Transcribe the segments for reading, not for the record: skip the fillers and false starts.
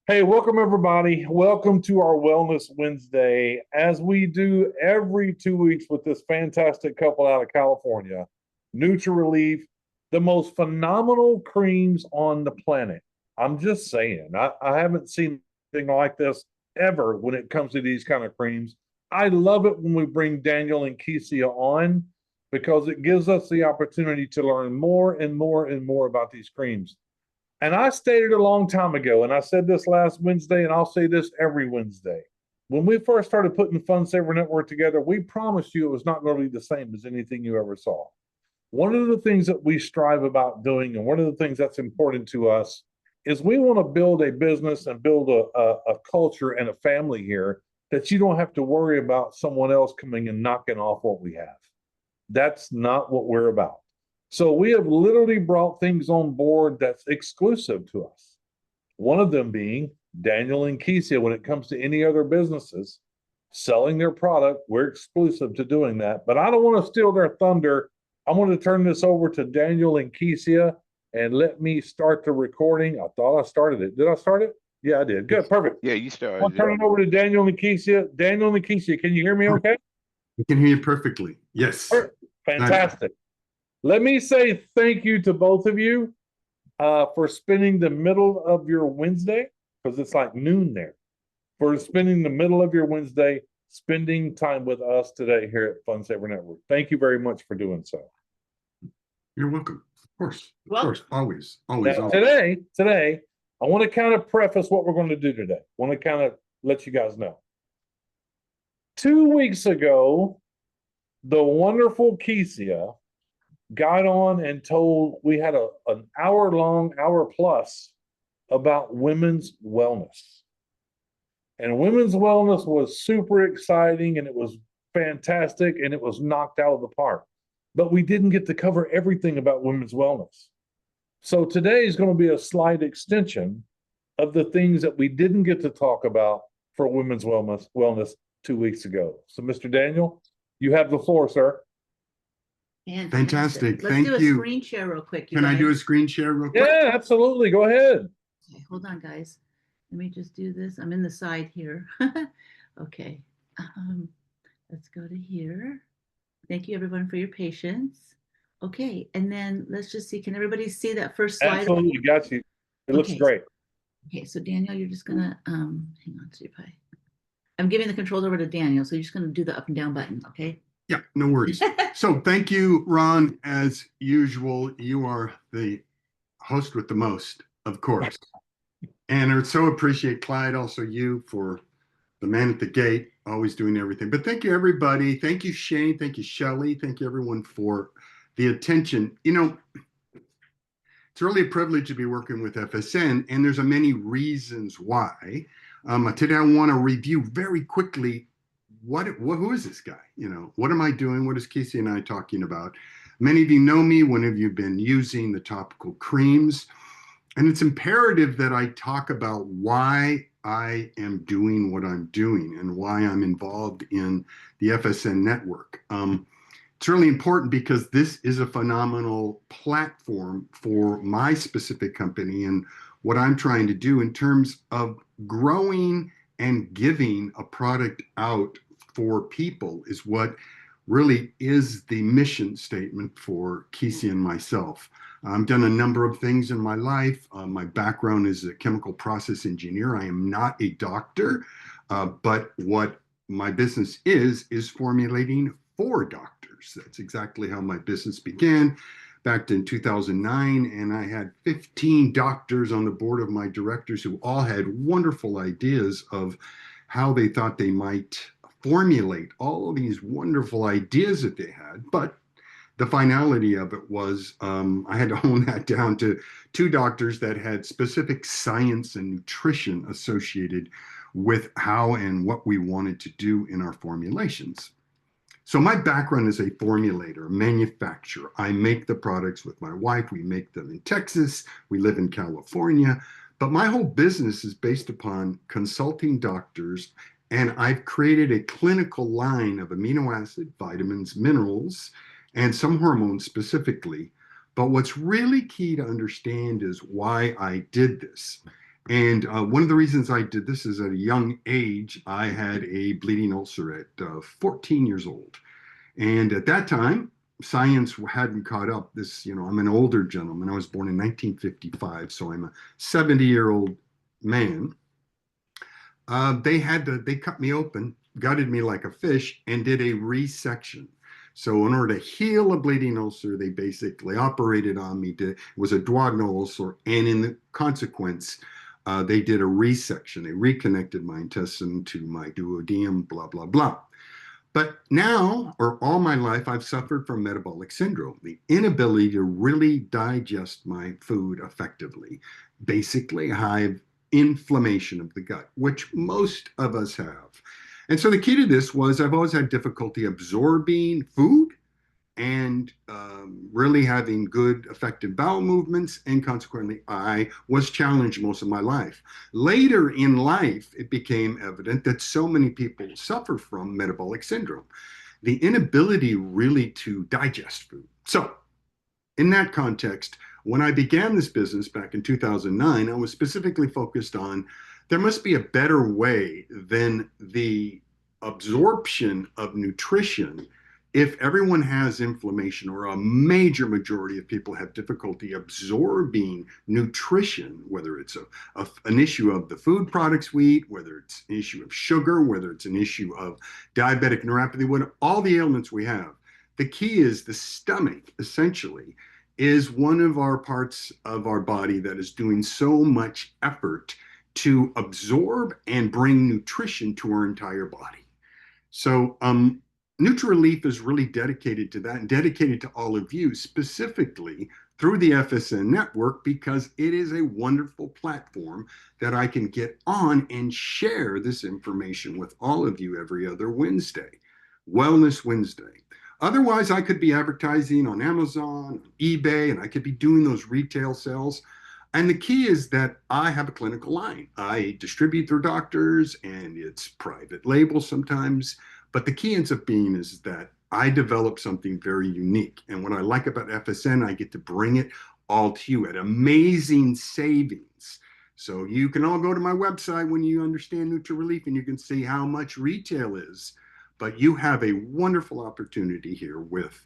Hey, welcome everybody. Welcome to our Wellness Wednesday, as we do every 2 weeks with this fantastic couple out of California, Nutra Relief, the most phenomenal creams on the planet. I'm just saying, I haven't seen anything like this ever when it comes to these kind of creams. I love it when we bring Daniel and Kesia on because it gives us the opportunity to learn more and more and more about these creams. And I stated a long time ago, and I said this last Wednesday, and I'll say this every Wednesday. When we first started putting Fun Saver Network together, we promised you it was not going to be the same as anything you ever saw. One of the things that we strive about doing, and one of the things that's important to us, is we want to build a business and build a culture and a family here that you don't have to worry about someone else coming and knocking off what we have. That's not what we're about. So we have literally brought things on board that's exclusive to us. One of them being Daniel and Kesia. When it comes to any other businesses selling their product, we're exclusive to doing that. But I don't want to steal their thunder. I'm going to turn this over to Daniel and Kesia and let me start the recording. I thought I started it. Did I start it? Yeah, I did. Good, perfect. Yeah, you I'll started turn it. it over to Daniel and Kesia. Daniel and Kesia, can you hear me okay? We can hear you perfectly. Yes. Fantastic. Let me say thank you to both of you for spending the middle of your Wednesday, because it's like noon there, for spending the middle of your Wednesday, spending time with us today here at Fun Saver Network. Thank you very much for doing so. You're welcome. Of course, always. Now, today, I want to kind of preface what we're going to do today. I want to kind of let you guys know. 2 weeks ago, the wonderful Kesia got on and told we had an hour plus about women's wellness. And women's wellness was super exciting and it was fantastic and it was knocked out of the park. But we didn't get to cover everything about women's wellness. So today is going to be a slight extension of the things that we didn't get to talk about for women's wellness 2 weeks ago. So Mr. Daniel, you have the floor, sir. Fantastic. Let's Thank do a you. screen share real quick. Can I do a screen share real quick? Yeah, absolutely. Go ahead. Okay, hold on, guys. Let me just do this. I'm in the side here. Okay. Let's go to here. Thank you, everyone, for your patience. Okay, and then let's just see. Can everybody see that first slide? Absolutely, got you. It looks great. Okay, so Daniel, you're just gonna hang on, see if I'm giving the controls over to Daniel, so you're just gonna do the up and down button, okay? Yeah, no worries. So thank you, Ron. As usual, you are the host with the most, of course. And I so appreciate Clyde, also you, for the man at the gate, always doing everything. But thank you, everybody. Thank you, Shane. Thank you, Shelley. Thank you, everyone, for the attention. You know, it's really a privilege to be working with FSN, and there's a many reasons why. Today, I want to review very quickly who is this guy? You know, what am I doing? What is Casey and I talking about? Many of you know me. When have you been using the topical creams? And it's imperative that I talk about why I am doing what I'm doing and why I'm involved in the FSN network. It's really important because this is a phenomenal platform for my specific company and what I'm trying to do in terms of growing and giving a product out for people is what really is the mission statement for Kesey and myself. I've done a number of things in my life. My background is a chemical process engineer. I am not a doctor, but what my business is formulating for doctors. That's exactly how my business began back in 2009. And I had 15 doctors on the board of my directors who all had wonderful ideas of how they thought they might formulate all of these wonderful ideas that they had. But the finality of it was I had to hone that down to 2 doctors that had specific science and nutrition associated with how and what we wanted to do in our formulations. So my background is a formulator, a manufacturer. I make the products with my wife. We make them in Texas. We live in California. But my whole business is based upon consulting doctors, and I've created a clinical line of amino acid, vitamins, minerals, and some hormones specifically. But what's really key to understand is why I did this. And one of the reasons I did this is at a young age, I had a bleeding ulcer at 14 years old. And at that time, science hadn't caught up. I'm an older gentleman. I was born in 1955, so I'm a 70-year-old man. They cut me open, gutted me like a fish, and did a resection. So in order to heal a bleeding ulcer, they basically operated on me. It was a duodenal ulcer, and in the consequence, they did a resection. They reconnected my intestine to my duodenum, blah, blah, blah. But now, or all my life, I've suffered from metabolic syndrome, the inability to really digest my food effectively. Basically, high inflammation of the gut, which most of us have. And so the key to this was I've always had difficulty absorbing food and really having good, effective bowel movements. And consequently, I was challenged most of my life. Later in life, it became evident that so many people suffer from metabolic syndrome, the inability really to digest food. So, in that context, when I began this business back in 2009, I was specifically focused on there must be a better way than the absorption of nutrition. If everyone has inflammation, or a major majority of people have difficulty absorbing nutrition, whether it's an issue of the food products we eat, whether it's an issue of sugar, whether it's an issue of diabetic neuropathy, all the ailments we have, the key is the stomach, essentially, is one of our parts of our body that is doing so much effort to absorb and bring nutrition to our entire body. So, NutraRelief is really dedicated to that, and dedicated to all of you, specifically through the FSN network, because it is a wonderful platform that I can get on and share this information with all of you every other Wednesday, Wellness Wednesday. Otherwise, I could be advertising on Amazon, eBay, and I could be doing those retail sales. And the key is that I have a clinical line. I distribute through doctors, and it's private label sometimes. But the key ends up being is that I develop something very unique. And what I like about FSN, I get to bring it all to you at amazing savings. So you can all go to my website when you understand NutraRelief, and you can see how much retail is. But you have a wonderful opportunity here with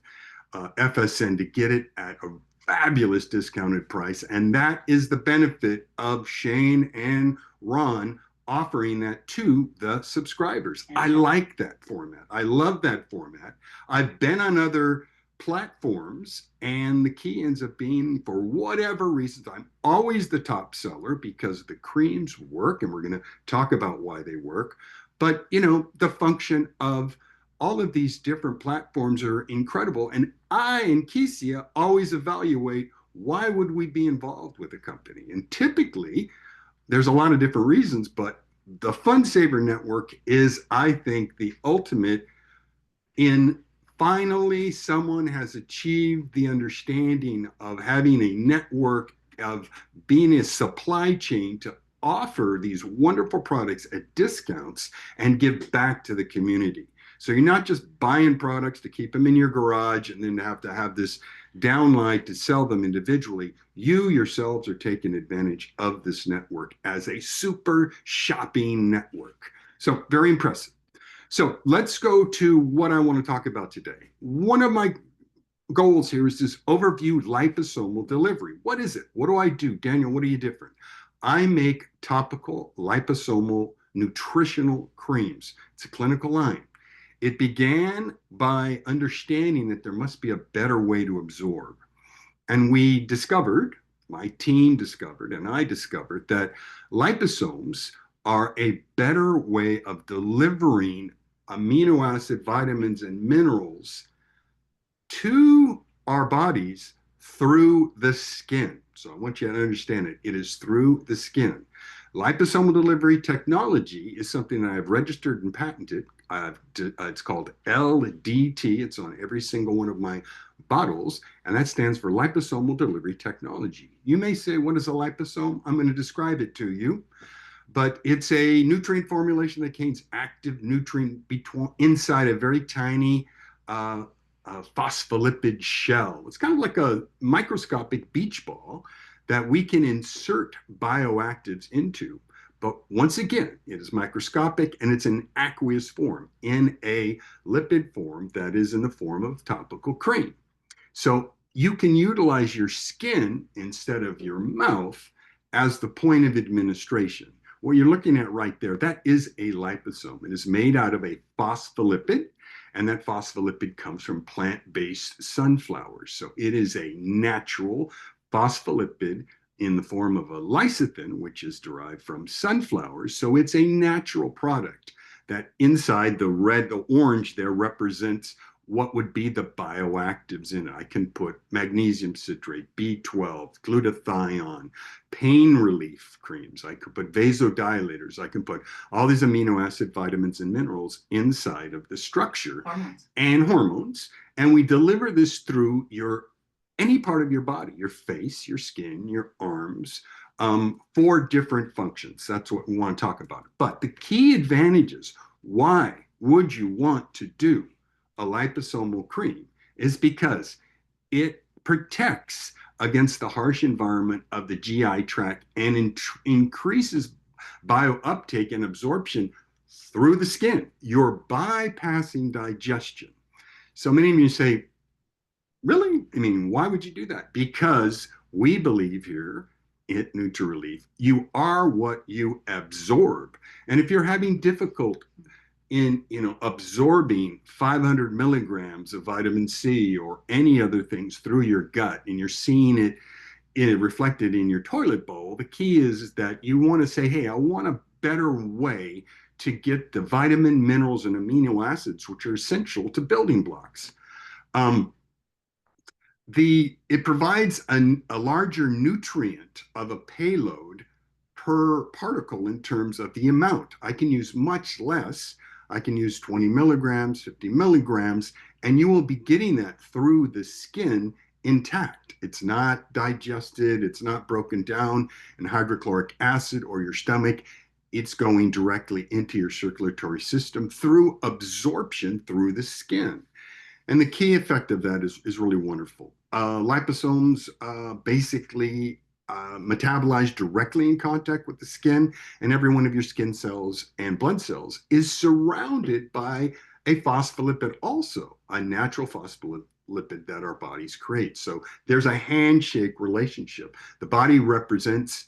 FSN to get it at a fabulous discounted price. And that is the benefit of Shane and Ron offering that to the subscribers. I like that format. I love that format. I've been on other platforms, and the key ends up being, for whatever reasons, I'm always the top seller because the creams work, and we're going to talk about why they work. But, the function of all of these different platforms are incredible. And I and Kesia always evaluate, why would we be involved with a company? And typically, there's a lot of different reasons, but the Fund Saver Network is, I think, the ultimate in finally someone has achieved the understanding of having a network, of being a supply chain to offer these wonderful products at discounts and give back to the community. So you're not just buying products to keep them in your garage and then have to have this downline to sell them individually. You yourselves are taking advantage of this network as a super shopping network. So very impressive. So let's go to what I want to talk about today. One of my goals here is this overview liposomal delivery. What is it? What do I do? Daniel, what are you different? I make topical liposomal nutritional creams. It's a clinical line. It began by understanding that there must be a better way to absorb. And we discovered, my team discovered, and I discovered that liposomes are a better way of delivering amino acid, vitamins, and minerals to our bodies through the skin. So I want you to understand it. It is through the skin. Liposomal delivery technology is something that I've registered and patented. It's called LDT. It's on every single one of my bottles, and that stands for liposomal delivery technology. You may say, what is a liposome? I'm going to describe it to you. But it's a nutrient formulation that contains active nutrient inside a very tiny phospholipid shell. It's kind of like a microscopic beach ball that we can insert bioactives into. But once again, it is microscopic and it's an aqueous form in a lipid form that is in the form of topical cream. So you can utilize your skin instead of your mouth as the point of administration. What you're looking at right there, that is a liposome. It is made out of a phospholipid, and that phospholipid comes from plant-based sunflowers. So it is a natural phospholipid in the form of a lecithin, which is derived from sunflowers. So it's a natural product that inside the red, the orange there represents what would be the bioactives in it. I can put magnesium citrate, B12, glutathione, pain relief creams. I could put vasodilators. I can put all these amino acid, vitamins, and minerals inside of the structure and hormones. And we deliver this through any part of your body, your face, your skin, your arms, for different functions. That's what we want to talk about. But the key advantages, why would you want to do a liposomal cream, is because it protects against the harsh environment of the GI tract and increases biouptake and absorption through the skin. You're bypassing digestion. So many of you say, really? I mean, why would you do that? Because we believe here at Nutra Relief, you are what you absorb. And if you're having difficulty in absorbing 500 milligrams of vitamin C or any other things through your gut, and you're seeing it reflected in your toilet bowl, the key is that you want to say, hey, I want a better way to get the vitamin, minerals, and amino acids, which are essential to building blocks. It provides a larger nutrient of a payload per particle in terms of the amount. I can use much less. I can use 20 milligrams, 50 milligrams, and you will be getting that through the skin intact. It's not digested. It's not broken down in hydrochloric acid or your stomach. It's going directly into your circulatory system through absorption through the skin. And the key effect of that is really wonderful. Liposomes basically metabolize directly in contact with the skin, and every one of your skin cells and blood cells is surrounded by a phospholipid, also a natural phospholipid that our bodies create. So there's a handshake relationship. The body represents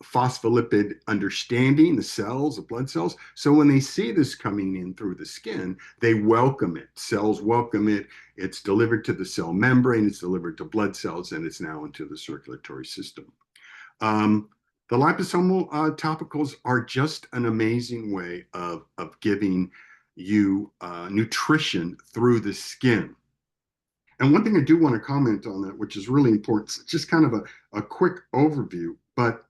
phospholipid understanding, the cells, the blood cells. So when they see this coming in through the skin, they welcome it. Cells welcome it. It's delivered to the cell membrane, it's delivered to blood cells, and it's now into the circulatory system. The liposomal topicals are just an amazing way of giving you nutrition through the skin. And one thing I do want to comment on that, which is really important, it's just kind of a quick overview, but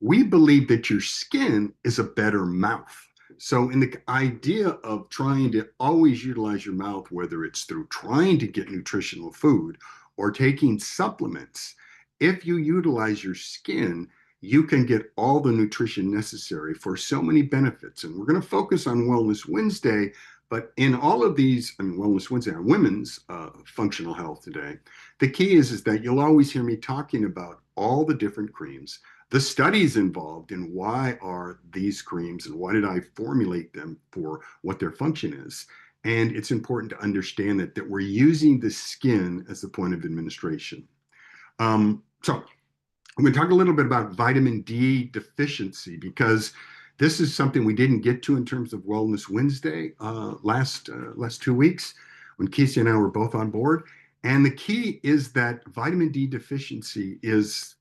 we believe that your skin is a better mouth. So in the idea of trying to always utilize your mouth, whether it's through trying to get nutritional food or taking supplements, if you utilize your skin, you can get all the nutrition necessary for so many benefits. And we're going to focus on Wellness Wednesday, but in all of these, Wellness Wednesday on women's functional health today, the key is that you'll always hear me talking about all the different creams, the studies involved in why are these creams and why did I formulate them for what their function is. And it's important to understand that we're using the skin as the point of administration. So I'm going to talk a little bit about vitamin D deficiency, because this is something we didn't get to in terms of Wellness Wednesday last 2 weeks when Casey and I were both on board. And the key is that vitamin D deficiency is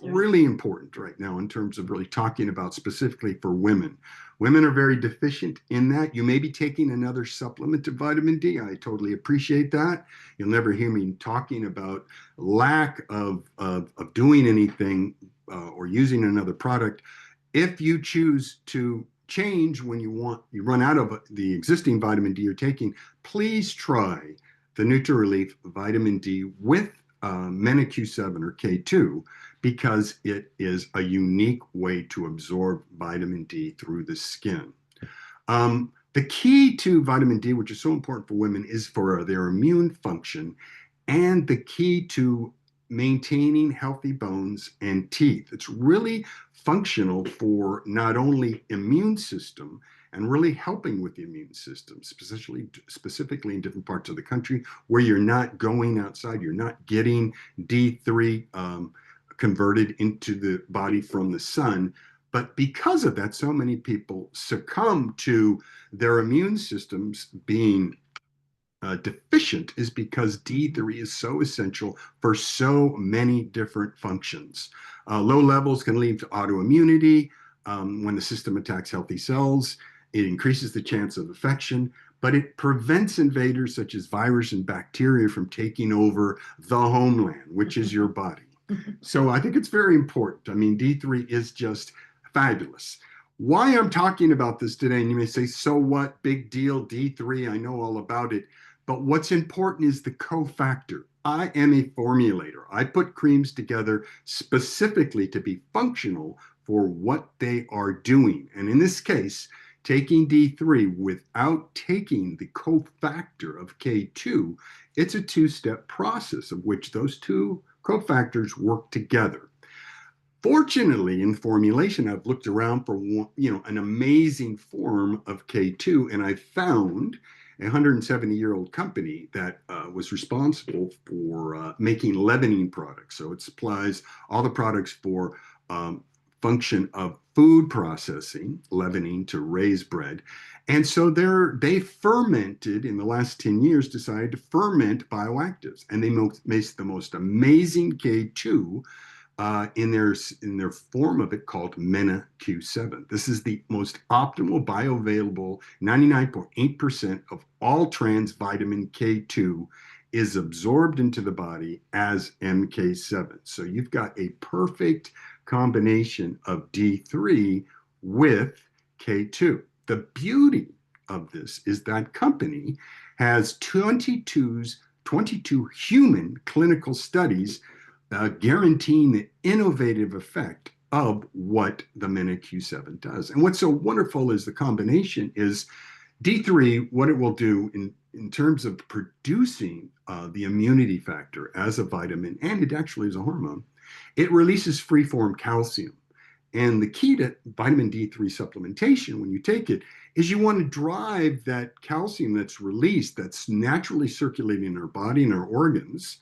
really important right now in terms of really talking about specifically for women. Women are very deficient in that. You may be taking another supplement of vitamin D. I totally appreciate that. You'll never hear me talking about lack of doing anything or using another product. If you choose to change when you run out of the existing vitamin D you're taking, please try the Nutra Relief Vitamin D with Q7 or K2, because it is a unique way to absorb vitamin D through the skin. The key to vitamin D, which is so important for women, is for their immune function, and the key to maintaining healthy bones and teeth. It's really functional for not only immune system and really helping with the immune system, specifically in different parts of the country where you're not going outside, you're not getting D3 converted into the body from the sun. But because of that, so many people succumb to their immune systems being deficient is because D3 is so essential for so many different functions. Low levels can lead to autoimmunity. When the system attacks healthy cells, it increases the chance of infection, but it prevents invaders such as virus and bacteria from taking over the homeland, which is your body. So I think it's very important. I mean, D3 is just fabulous. Why I'm talking about this today, and you may say, so what, big deal, D3, I know all about it. But what's important is the cofactor. I am a formulator. I put creams together specifically to be functional for what they are doing. And in this case, taking D3 without taking the cofactor of K2, it's a two-step process of which those two cofactors work together. Fortunately, in formulation, I've looked around for an amazing form of K2, and I found a 170-year-old company that was responsible for making leavening products. So it supplies all the products for function of food processing, leavening to raise bread. And so they fermented in the last 10 years, decided to ferment bioactives, and they made the most amazing K2 in their form of it called MENA Q7. This is the most optimal bioavailable. 99.8% of all trans vitamin K2 is absorbed into the body as MK7. So you've got a perfect combination of D3 with K2. The beauty of this is that company has 22 human clinical studies guaranteeing the innovative effect of what the MENA Q7 does. And what's so wonderful is the combination is D3, what it will do in terms of producing the immunity factor as a vitamin, and it actually is a hormone, it releases free-form calcium. And the key to vitamin D3 supplementation when you take it is you want to drive that calcium that's released, that's naturally circulating in our body and our organs,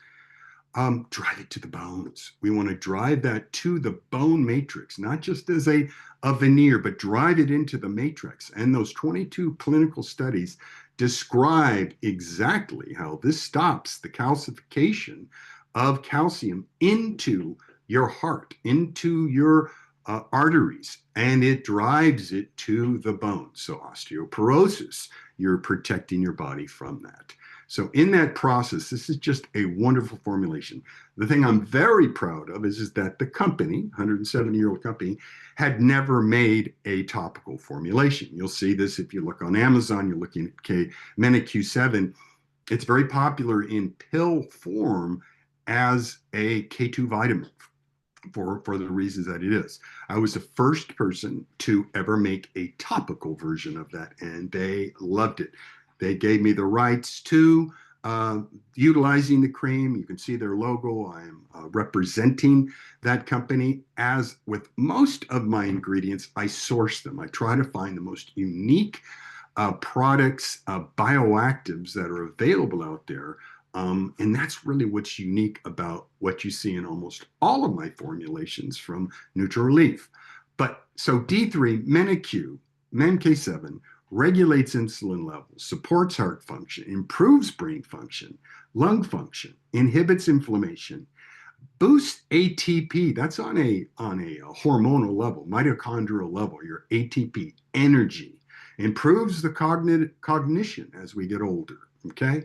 drive it to the bones. We want to drive that to the bone matrix, not just as a veneer, but drive it into the matrix. And those 22 clinical studies describe exactly how this stops the calcification of calcium into your heart, into your arteries, and it drives it to the bone. So osteoporosis, you're protecting your body from that. So in that process, this is just a wonderful formulation. The thing I'm very proud of is that the company, 170-year-old company, had never made a topical formulation. You'll see this if you look on Amazon, you're looking at MENA Q7. It's very popular in pill form as a K2 vitamin for the reasons that it is. I was the first person to ever make a topical version of that, and they loved it. They gave me the rights to utilizing the cream. You can see their logo. I am representing that company. As with most of my ingredients, I source them. I try to find the most unique products, bioactives that are available out there. And that's really what's unique about what you see in almost all of my formulations from Nutra Relief. But so D3, MENQ, MENK7, regulates insulin levels, supports heart function, improves brain function, lung function, inhibits inflammation, boosts ATP. That's on a hormonal level, mitochondrial level, your ATP energy, improves the cognition as we get older. Okay.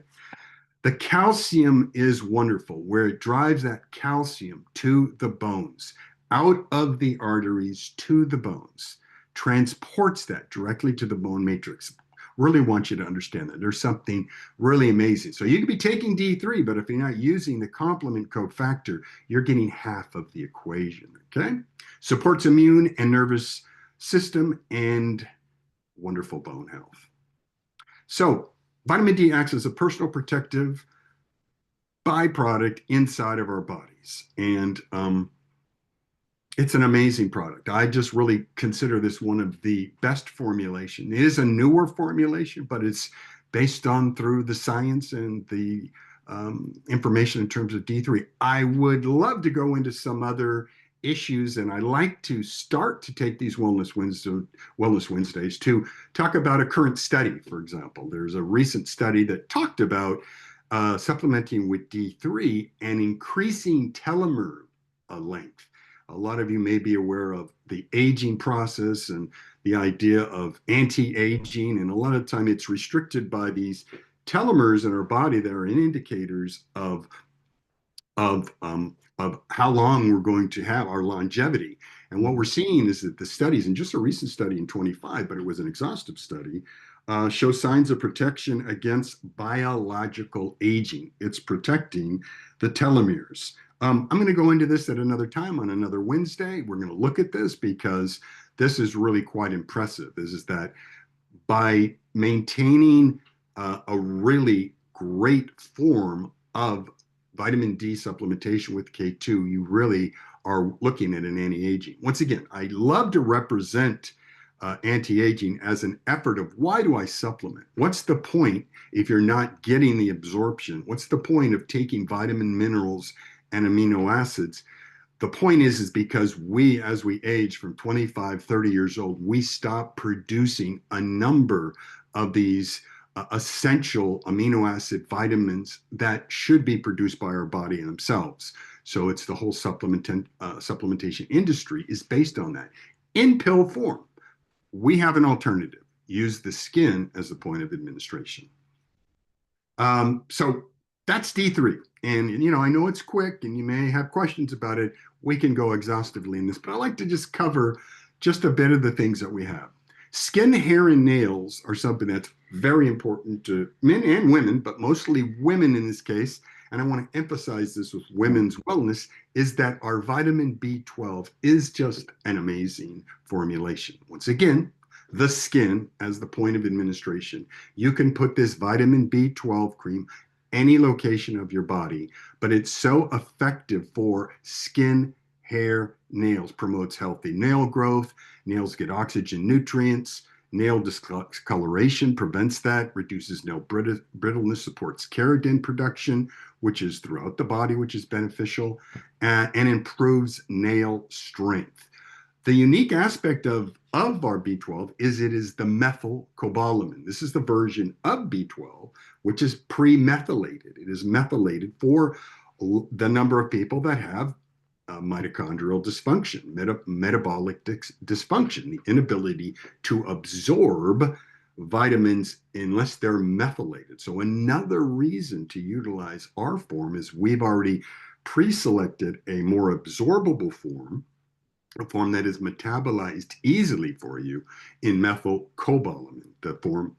The calcium is wonderful, where it drives that calcium to the bones, out of the arteries to the bones, transports that directly to the bone matrix. Really want you to understand that there's something really amazing. So you could be taking D3, but if you're not using the complement cofactor, you're getting half of the equation, okay? Supports immune and nervous system and wonderful bone health. So vitamin D acts as a personal protective byproduct inside of our bodies. And it's an amazing product. I just really consider this one of the best formulation. It is a newer formulation, but it's based on through the science and the information in terms of D3. I would love to go into some other issues, and I like to start to take these Wellness Wednesdays to talk about a current study. For example, there's a recent study that talked about supplementing with D3 and increasing telomere length. A lot of you may be aware of the aging process and the idea of anti-aging, and a lot of time it's restricted by these telomeres in our body that are indicators of how long we're going to have our longevity. And what we're seeing is that the studies, and just a recent study in 25, but it was an exhaustive study, show signs of protection against biological aging. It's protecting the telomeres. I'm going to go into this at another time on another Wednesday. We're going to look at this because this is really quite impressive. This is that by maintaining a really great form of vitamin D supplementation with K2, you really are looking at an anti-aging. Once again, I love to represent anti-aging as an effort of why do I supplement? What's the point if you're not getting the absorption? What's the point of taking vitamin, minerals, and amino acids? The point is because we, as we age from 25, 30 years old, we stop producing a number of these essential amino acid vitamins that should be produced by our body in themselves. So it's the whole supplementation industry is based on that. In pill form, we have an alternative. Use the skin as the point of administration. So that's D3. And, I know it's quick and you may have questions about it. We can go exhaustively in this, but I like to just cover just a bit of the things that we have. Skin, hair, and nails are something that's very important to men and women, but mostly women in this case. And I want to emphasize this with women's wellness is that our vitamin B12 is just an amazing formulation. Once again, the skin as the point of administration. You can put this vitamin B12 cream any location of your body, but it's so effective for skin, hair, nails, promotes healthy nail growth, nails get oxygen nutrients, nail discoloration prevents that, reduces nail brittleness, supports keratin production, which is throughout the body, which is beneficial, and improves nail strength. The unique aspect of our B12 is it is the methylcobalamin. This is the version of B12, which is pre-methylated. It is methylated for the number of people that have mitochondrial dysfunction, metabolic dysfunction, the inability to absorb vitamins unless they're methylated. So another reason to utilize our form is we've already pre-selected a more absorbable form, a form that is metabolized easily for you in methylcobalamin, the form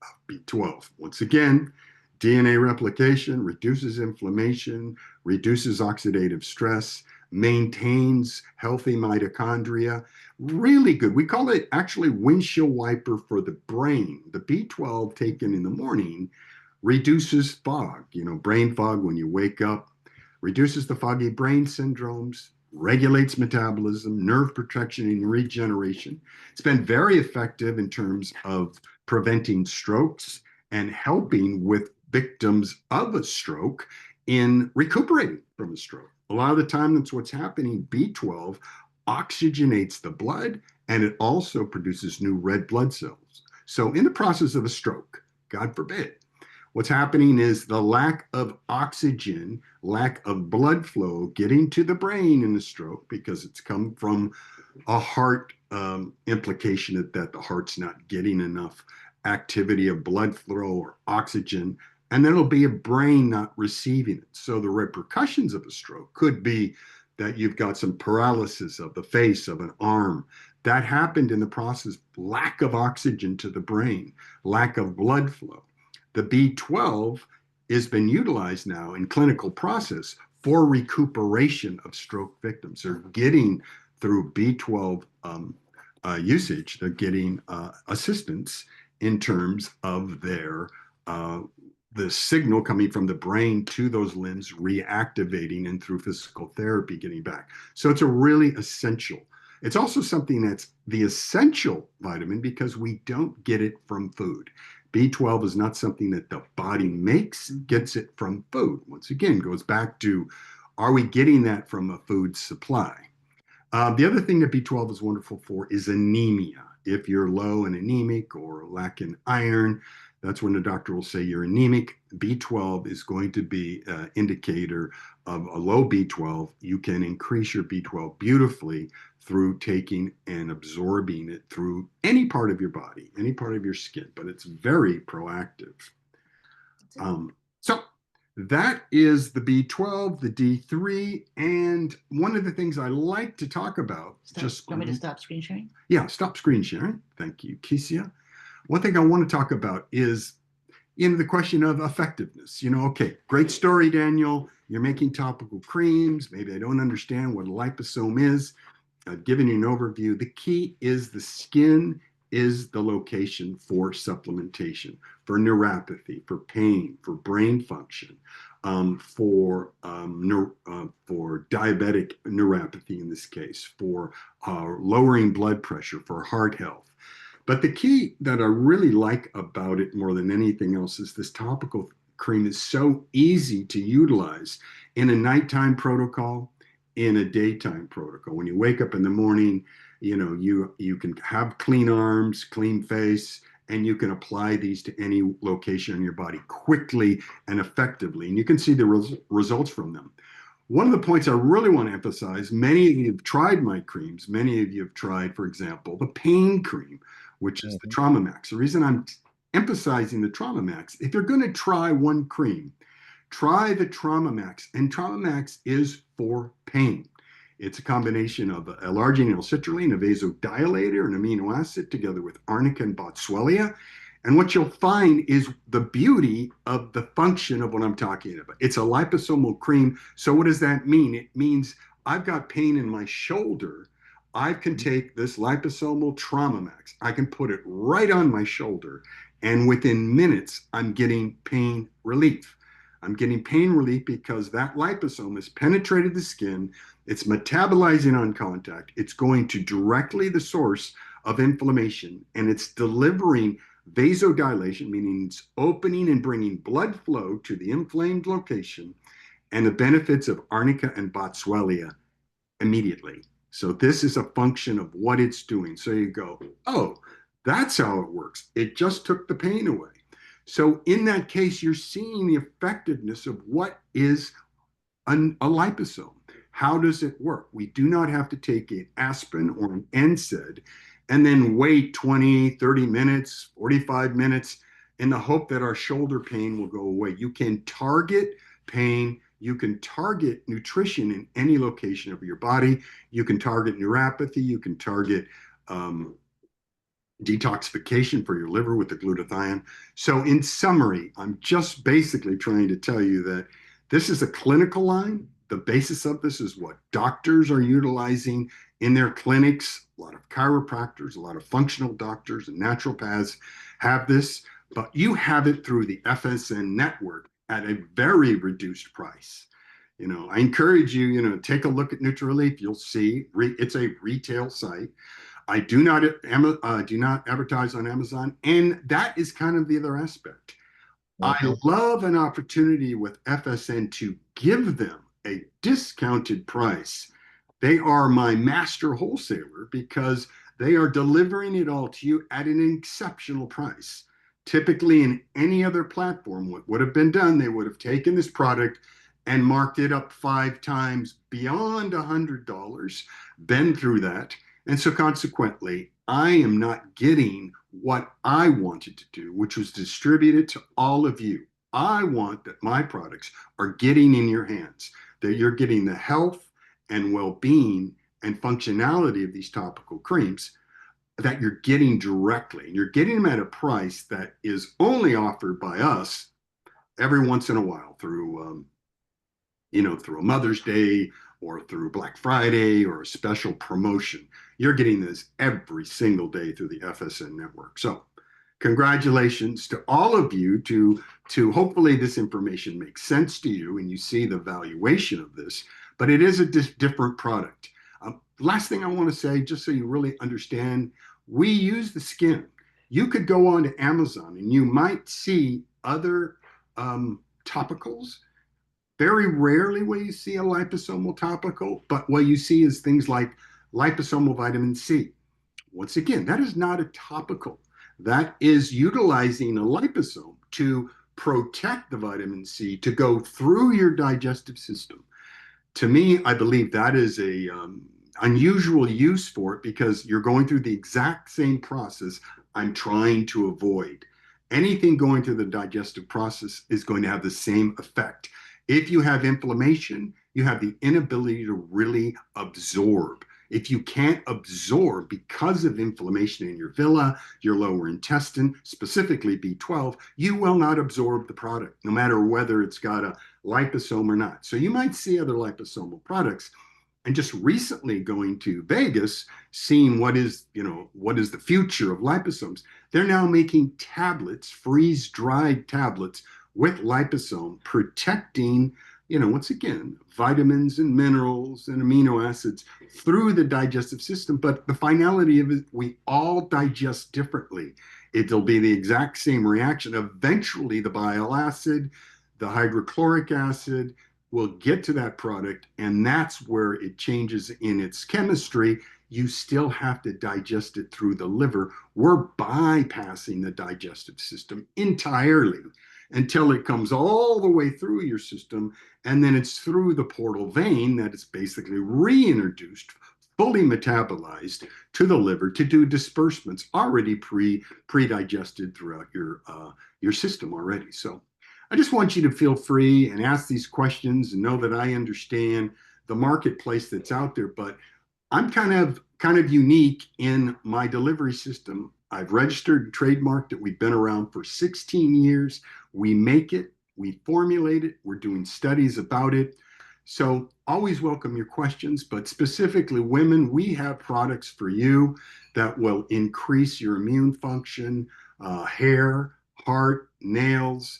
of B12. Once again, DNA replication reduces inflammation, reduces oxidative stress, maintains healthy mitochondria. Really good. We call it actually windshield wiper for the brain. The B12 taken in the morning reduces fog, brain fog when you wake up, reduces the foggy brain syndromes, regulates metabolism, nerve protection, and regeneration. It's been very effective in terms of preventing strokes and helping with victims of a stroke in recuperating from a stroke. A lot of the time, that's what's happening. B12 oxygenates the blood, and it also produces new red blood cells. So in the process of a stroke, God forbid, what's happening is the lack of oxygen, lack of blood flow getting to the brain in the stroke, because it's come from a heart implication that the heart's not getting enough activity of blood flow or oxygen, and then it'll be a brain not receiving it. So the repercussions of a stroke could be that you've got some paralysis of the face, of an arm. That happened in the process, lack of oxygen to the brain, lack of blood flow. The B12 has been utilized now in clinical process for recuperation of stroke victims. They're getting through B12 usage, they're getting assistance in terms of their the signal coming from the brain to those limbs reactivating and through physical therapy getting back. So it's a really essential. It's also something that's the essential vitamin because we don't get it from food. B12 is not something that the body makes, gets it from food. Once again, goes back to, are we getting that from a food supply? The other thing that B12 is wonderful for is anemia. If you're low and anemic or lacking iron, that's when the doctor will say you're anemic. B12 is going to be an indicator of a low B12. You can increase your B12 beautifully through taking and absorbing it through any part of your body, any part of your skin, but it's very proactive. So that is the B12, the D3, and one of the things I like to talk about. Want me to stop screen sharing? Yeah, stop screen sharing. Thank you, Kesia. One thing I want to talk about is the question of effectiveness. Okay, great story, Daniel. You're making topical creams. Maybe I don't understand what a liposome is. I've given you an overview. The key is the skin is the location for supplementation, for neuropathy, for pain, for brain function, for diabetic neuropathy in this case, for lowering blood pressure, for heart health. But the key that I really like about it more than anything else is this topical cream is so easy to utilize in a nighttime protocol, in a daytime protocol. When you wake up in the morning, you can have clean arms, clean face, and you can apply these to any location on your body quickly and effectively. And you can see the results from them. One of the points I really want to emphasize, many of you have tried my creams. Many of you have tried, for example, the pain cream, which is the Trauma Max. The reason I'm emphasizing the Trauma Max, if you're going to try one cream, try the Trauma Max. And Trauma Max is for pain. It's a combination of L-arginine, L-citrulline, a vasodilator, an amino acid, together with arnica and boswellia. And what you'll find is the beauty of the function of what I'm talking about. It's a liposomal cream. So what does that mean? It means I've got pain in my shoulder. I can take this liposomal Trauma Max. I can put it right on my shoulder. And within minutes, I'm getting pain relief. I'm getting pain relief because that liposome has penetrated the skin. It's metabolizing on contact. It's going to directly the source of inflammation, and it's delivering vasodilation, meaning it's opening and bringing blood flow to the inflamed location, and the benefits of arnica and boswellia immediately. So this is a function of what it's doing. So you go, oh, that's how it works. It just took the pain away. So in that case, you're seeing the effectiveness of what is a liposome. How does it work? We do not have to take an aspirin or an NSAID and then wait 20, 30 minutes, 45 minutes in the hope that our shoulder pain will go away. You can target pain. You can target nutrition in any location of your body. You can target neuropathy. You can target detoxification for your liver with the glutathione. So in summary, I'm just basically trying to tell you that this is a clinical line. The basis of this is what doctors are utilizing in their clinics. A lot of chiropractors, a lot of functional doctors and naturopaths have this, but you have it through the FSN network at a very reduced price. I encourage you, take a look at Nutraleaf. You'll see it's a retail site. I do not advertise on Amazon, and that is kind of the other aspect. I love an opportunity with FSN to give them a discounted price. They are my master wholesaler because they are delivering it all to you at an exceptional price. Typically, in any other platform, what would have been done, they would have taken this product and marked it up 5 times beyond $100, been through that. And so consequently, I am not getting what I wanted to do, which was distribute it to all of you. I want that my products are getting in your hands, that you're getting the health and well-being and functionality of these topical creams that you're getting directly. And you're getting them at a price that is only offered by us every once in a while through, through a Mother's Day or through Black Friday or a special promotion. You're getting this every single day through the FSN network. So congratulations to all of you to hopefully this information makes sense to you and you see the valuation of this, but it is a different product. Last thing I want to say, just so you really understand, we use the skin. You could go on to Amazon and you might see other topicals. Very rarely will you see a liposomal topical, but what you see is things like liposomal vitamin C. Once again, that is not a topical. That is utilizing a liposome to protect the vitamin C to go through your digestive system. To me, I believe that is a unusual use for it because you're going through the exact same process I'm trying to avoid. Anything going through the digestive process is going to have the same effect. If you have inflammation, you have the inability to really absorb. If you can't absorb because of inflammation in your villi, your lower intestine, specifically B12, you will not absorb the product, no matter whether it's got a liposome or not. So you might see other liposomal products. And just recently going to Vegas, seeing what is the future of liposomes, they're now making tablets, freeze-dried tablets with liposome, protecting, once again, vitamins and minerals and amino acids through the digestive system. But the finality of it, we all digest differently. It'll be the exact same reaction. Eventually, the bile acid, the hydrochloric acid will get to that product, and that's where it changes in its chemistry. You still have to digest it through the liver. We're bypassing the digestive system entirely until it comes all the way through your system, and then it's through the portal vein that it's basically reintroduced, fully metabolized to the liver to do disbursements already pre-digested throughout your system already. So I just want you to feel free and ask these questions and know that I understand the marketplace that's out there, but I'm kind of unique in my delivery system. I've registered and trademarked it. We've been around for 16 years. We make it, we formulate it, we're doing studies about it. So always welcome your questions, but specifically women, we have products for you that will increase your immune function, hair, heart, nails,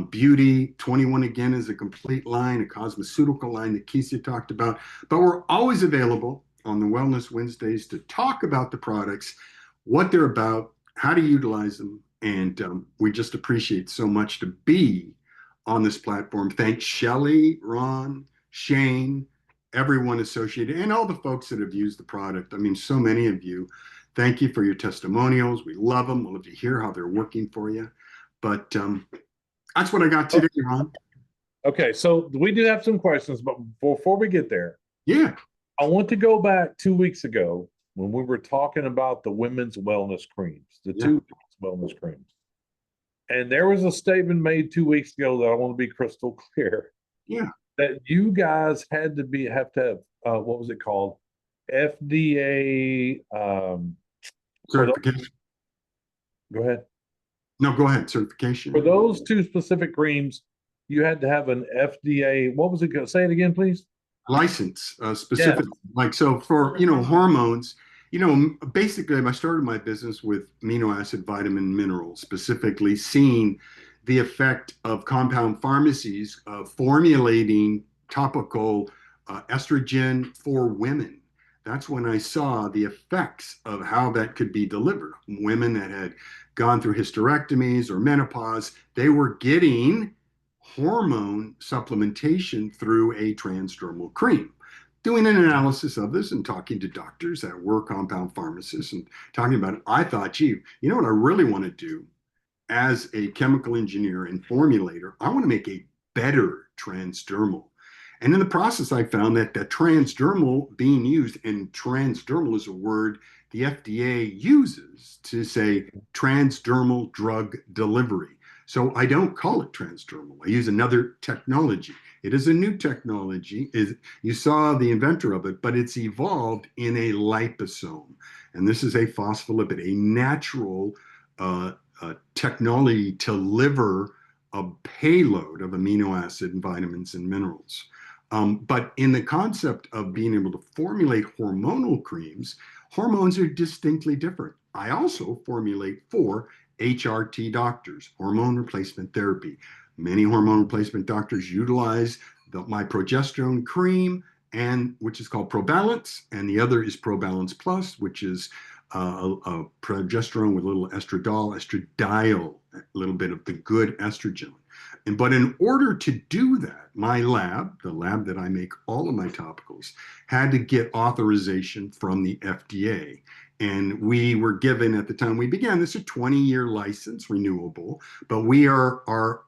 beauty. 21 again is a complete line, a cosmeceutical line that Keisha talked about. But we're always available on the Wellness Wednesdays to talk about the products, what they're about, how to utilize them. And we just appreciate so much to be on this platform. Thanks Shelly, Ron, Shane, everyone associated, and all the folks that have used the product. I mean, so many of you. Thank you for your testimonials. We love them. We'll love to hear how they're working for you. But that's what I got today, Ron. Okay, so we do have some questions, but before we get there, yeah, I want to go back 2 weeks ago when we were talking about the women's wellness creams, the two wellness creams. And there was a statement made 2 weeks ago that I want to be crystal clear. Yeah. That you guys have to have what was it called? FDA certification. Go ahead. No, go ahead. Certification. For those two specific creams, you had to have an FDA. What was it? Say it again, please. License, specific. Yes. Like, so for, hormones, basically I started my business with amino acid, vitamin, minerals, specifically seeing the effect of compound pharmacies formulating topical estrogen for women. That's when I saw the effects of how that could be delivered. Women that had gone through hysterectomies or menopause, they were getting hormone supplementation through a transdermal cream. Doing an analysis of this and talking to doctors that were compound pharmacists and talking about it, I thought, gee, you know what I really want to do as a chemical engineer and formulator? I want to make a better transdermal. And in the process, I found that the transdermal being used, and transdermal is a word the FDA uses to say transdermal drug delivery. So I don't call it transdermal. I use another technology. It is a new technology. You saw the inventor of it, but it's evolved in a liposome. And this is a phospholipid, a natural technology to deliver a payload of amino acid and vitamins and minerals. But in the concept of being able to formulate hormonal creams, hormones are distinctly different. I also formulate for HRT doctors, hormone replacement therapy. Many hormone replacement doctors utilize my progesterone cream, and which is called ProBalance, and the other is ProBalance Plus, which is a progesterone with a little estradiol, a little bit of the good estrogen. But in order to do that, my lab, the lab that I make all of my topicals, had to get authorization from the FDA. And we were given at the time we began this a 20-year license, renewable, but we are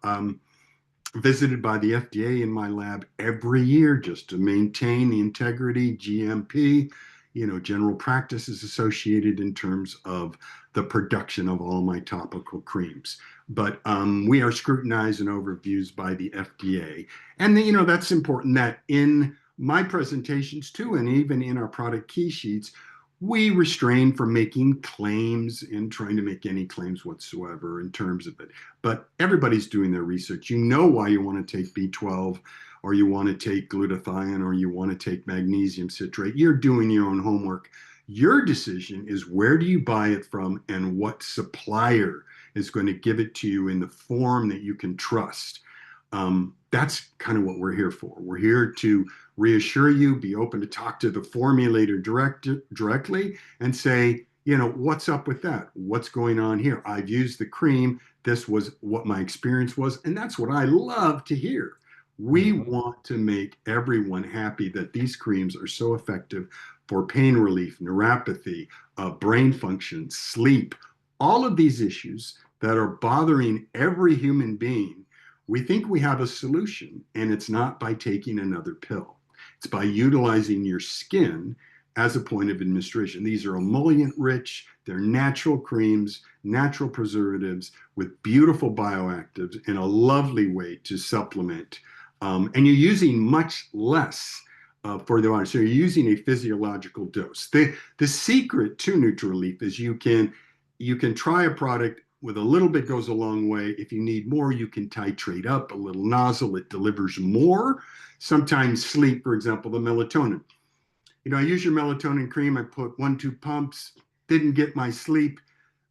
visited by the FDA in my lab every year just to maintain the integrity, GMP, general practices associated in terms of the production of all my topical creams. But we are scrutinized and overviewed by the FDA. And, that's important that in my presentations too, and even in our product key sheets, we restrain from making claims and trying to make any claims whatsoever in terms of it. But everybody's doing their research. You know why you want to take B12, or you want to take glutathione, or you want to take magnesium citrate. You're doing your own homework. Your decision is where do you buy it from and what supplier is going to give it to you in the form that you can trust. That's kind of what we're here for. We're here to reassure you, be open to talk to the formulator directly and say, what's up with that? What's going on here? I've used the cream. This was what my experience was. And that's what I love to hear. We want to make everyone happy that these creams are so effective for pain relief, neuropathy, brain function, sleep, all of these issues that are bothering every human being. We think we have a solution, and it's not by taking another pill. It's by utilizing your skin as a point of administration. These are emollient rich, they're natural creams, natural preservatives with beautiful bioactives and a lovely way to supplement. And you're using much less for the audience. So you're using a physiological dose. The secret to Nutraleaf is you can try a product with a little bit goes a long way. If you need more, you can titrate up a little nozzle. It delivers more. Sometimes sleep, for example, the melatonin. I use your melatonin cream. I put 1-2 pumps, didn't get my sleep.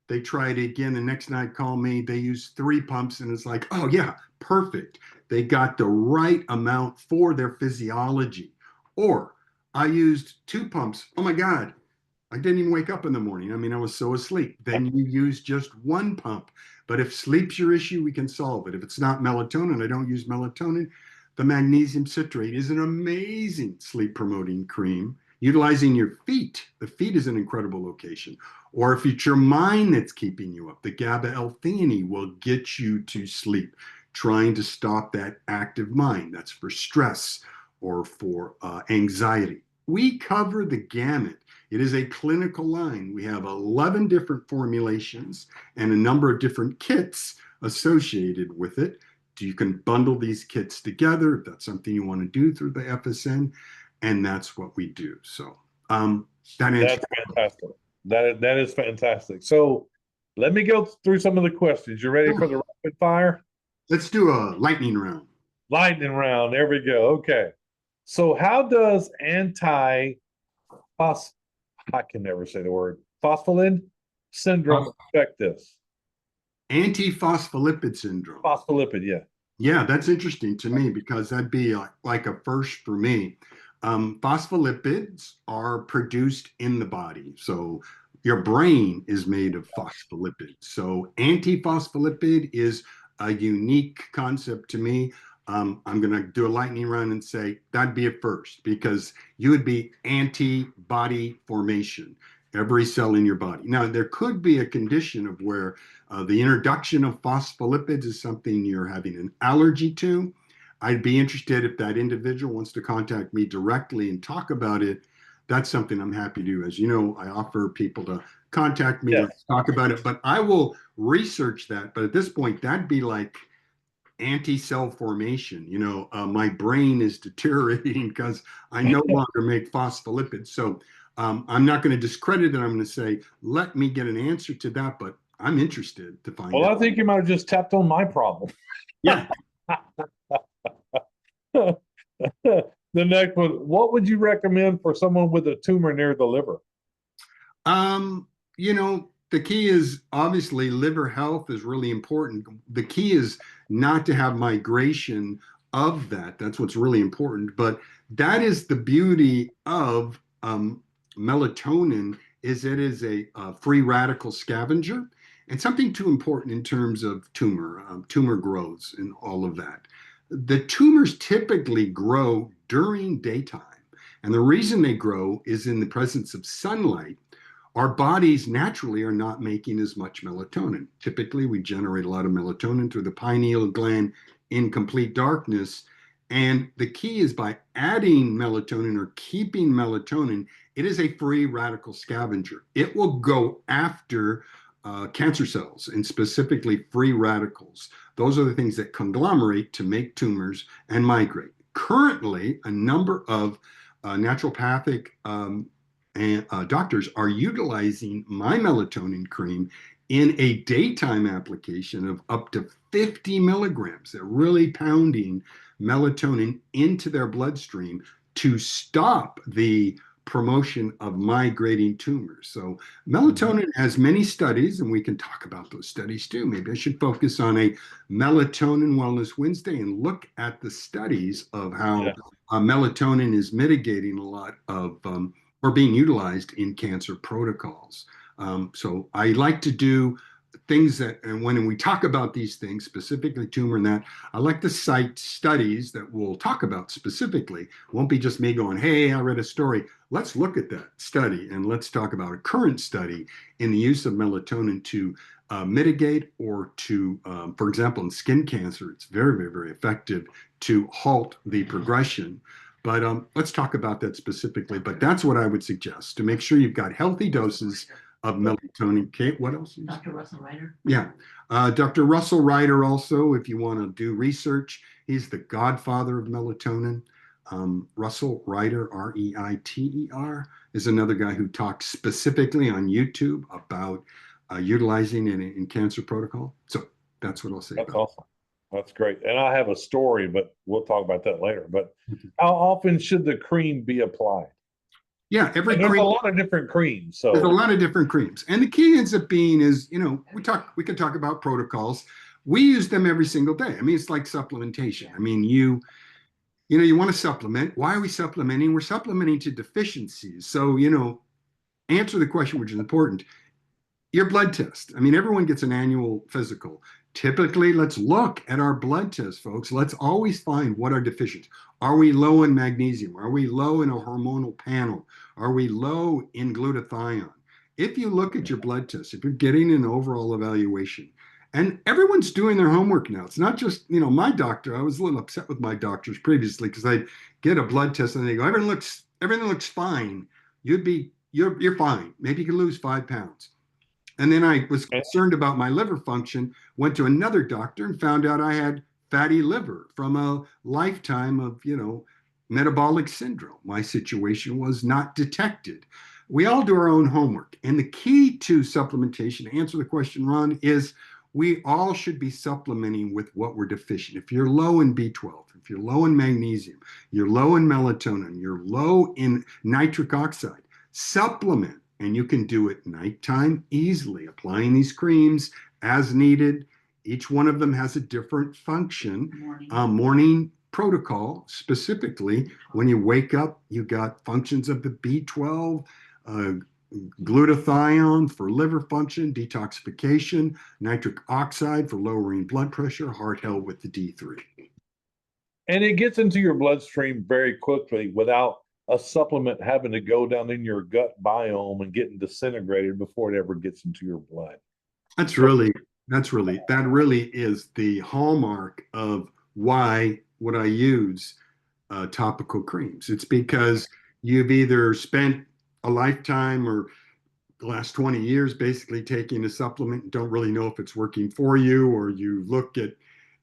They tried it again. The next night, call me. They used 3 pumps, and it's like, oh, yeah, perfect. They got the right amount for their physiology. Or I used 2 pumps. Oh, my God. I didn't even wake up in the morning. I mean, I was so asleep. Then you use just 1 pump. But if sleep's your issue, we can solve it. If it's not melatonin, I don't use melatonin. The magnesium citrate is an amazing sleep promoting cream. Utilizing your feet. The feet is an incredible location. Or if it's your mind that's keeping you up, the GABA L-theanine will get you to sleep, trying to stop that active mind. That's for stress or for anxiety. We cover the gamut. It is a clinical line. We have 11 different formulations and a number of different kits associated with it. You can bundle these kits together if that's something you want to do through the FSN, and that's what we do. So that's fantastic. That is fantastic. So let me go through some of the questions. You ready for the rapid fire? Let's do a lightning round. Lightning round. There we go. Okay. So how does I can never say the word phospholipid syndrome affect this? Antiphospholipid syndrome. Phospholipid, yeah. Yeah, that's interesting to me because that'd be like a first for me. Phospholipids are produced in the body. So your brain is made of phospholipids. So antiphospholipid is a unique concept to me. I'm going to do a lightning round and say that'd be a first because you would be antibody formation, every cell in your body. Now, there could be a condition of where the introduction of phospholipids is something you're having an allergy to. I'd be interested if that individual wants to contact me directly and talk about it. That's something I'm happy to do. As you know, I offer people to contact me to talk about it, but I will research that. But at this point, that'd be like anti-cell formation. My brain is deteriorating because I no longer make phospholipids. So I'm not going to discredit it. I'm going to say, let me get an answer to that, but I'm interested to find out. Well, I think you might have just tapped on my problem. Yeah. The next one, what would you recommend for someone with a tumor near the liver? The key is obviously liver health is really important. The key is not to have migration of that. That's what's really important. But that is the beauty of melatonin is it is a free radical scavenger and something too important in terms of tumor growths and all of that. The tumors typically grow during daytime. And the reason they grow is in the presence of sunlight. Our bodies naturally are not making as much melatonin. Typically, we generate a lot of melatonin through the pineal gland in complete darkness. And the key is by adding melatonin or keeping melatonin, it is a free radical scavenger. It will go after cancer cells and specifically free radicals. Those are the things that conglomerate to make tumors and migrate. Currently, a number of naturopathic and doctors are utilizing my melatonin cream in a daytime application of up to 50 milligrams. They're really pounding melatonin into their bloodstream to stop the promotion of migrating tumors. So melatonin has many studies, and we can talk about those studies too. Maybe I should focus on a Melatonin Wellness Wednesday and look at the studies of how melatonin is mitigating a lot of or being utilized in cancer protocols. So I like to do things that, and when we talk about these things, specifically tumor and that, I like to cite studies that we'll talk about specifically. It won't be just me going, hey, I read a story. Let's look at that study and let's talk about a current study in the use of melatonin to mitigate or to, for example, in skin cancer, it's very, very, very effective to halt the progression. But let's talk about that specifically. But that's what I would suggest to make sure you've got healthy doses of melatonin. Kate, what else? Dr. Russell Ryder. Yeah. Dr. Russell Ryder also, if you want to do research, he's the godfather of melatonin. Russell Ryder, Reiter, is another guy who talks specifically on YouTube about utilizing it in cancer protocol. So that's what I'll say. That's awesome. That's great. And I have a story, but we'll talk about that later. But how often should the cream be applied? Yeah, there's a lot of different creams. So there's a lot of different creams. And the key ends up being is, we can talk about protocols. We use them every single day. I mean, it's like supplementation. I mean, you want to supplement. Why are we supplementing? We're supplementing to deficiencies. So, answer the question, which is important. Your blood test. I mean, everyone gets an annual physical. Typically, let's look at our blood test, folks. Let's always find what are deficient. Are we low in magnesium? Are we low in a hormonal panel? Are we low in glutathione? If you look at your blood test, if you're getting an overall evaluation, and everyone's doing their homework now. It's not just, my doctor. I was a little upset with my doctors previously because I'd get a blood test and they go, everything looks fine. You're fine. Maybe you can lose 5 pounds. And then I was concerned about my liver function, went to another doctor and found out I had fatty liver from a lifetime of, metabolic syndrome. My situation was not detected. We all do our own homework. And the key to supplementation, to answer the question, Ron, is we all should be supplementing with what we're deficient. If you're low in B12, if you're low in magnesium, you're low in melatonin, you're low in nitric oxide, supplement. And you can do it nighttime easily, applying these creams as needed. Each one of them has a different function. Morning protocol, specifically, when you wake up, you got functions of the B12, glutathione for liver function, detoxification, nitric oxide for lowering blood pressure, heart health with the D3. And it gets into your bloodstream very quickly without a supplement having to go down in your gut biome and getting disintegrated before it ever gets into your blood. That really is the hallmark of why would I use topical creams. It's because you've either spent a lifetime or the last 20 years basically taking a supplement and don't really know if it's working for you, or you look at